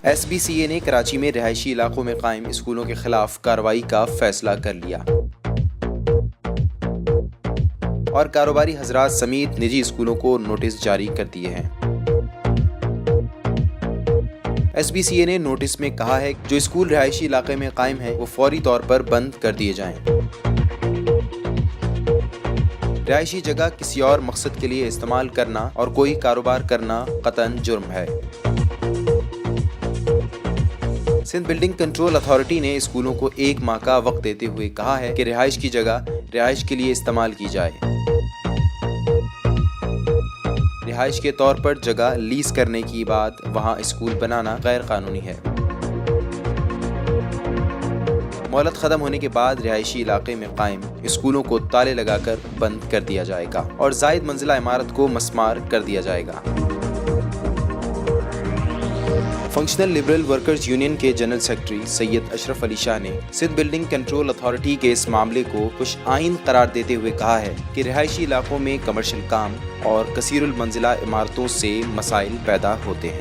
SBCA نے کراچی میں رہائشی علاقوں میں قائم اسکولوں کے خلاف کارروائی کا فیصلہ کر لیا اور کاروباری حضرات سمیت نجی اسکولوں کو نوٹس جاری کر دیے ہیں۔ SBCA نے نوٹس میں کہا ہے کہ جو اسکول رہائشی علاقے میں قائم ہیں وہ فوری طور پر بند کر دیے جائیں۔ رہائشی جگہ کسی اور مقصد کے لیے استعمال کرنا اور کوئی کاروبار کرنا قطعاً جرم ہے۔ سندھ بلڈنگ کنٹرول اتھارٹی نے اسکولوں کو 1 ماہ کا وقت دیتے ہوئے کہا ہے کہ رہائش کی جگہ رہائش کے لیے استعمال کی جائے۔ رہائش کے طور پر جگہ لیز کرنے کی بعد وہاں اسکول بنانا غیر قانونی ہے۔ مہلت ختم ہونے کے بعد رہائشی علاقے میں قائم اسکولوں کو تالے لگا کر بند کر دیا جائے گا اور زائد منزلہ عمارت کو مسمار کر دیا جائے گا۔ فنکشنل لبرل ورکرز یونین کے جنرل سیکرٹری سید اشرف علی شاہ نے سندھ بلڈنگ کنٹرول اتھارٹی کے اس معاملے کو خوش آئین قرار دیتے ہوئے کہا ہے کہ رہائشی علاقوں میں کمرشل کام اور کثیر المنزلہ عمارتوں سے مسائل پیدا ہوتے ہیں۔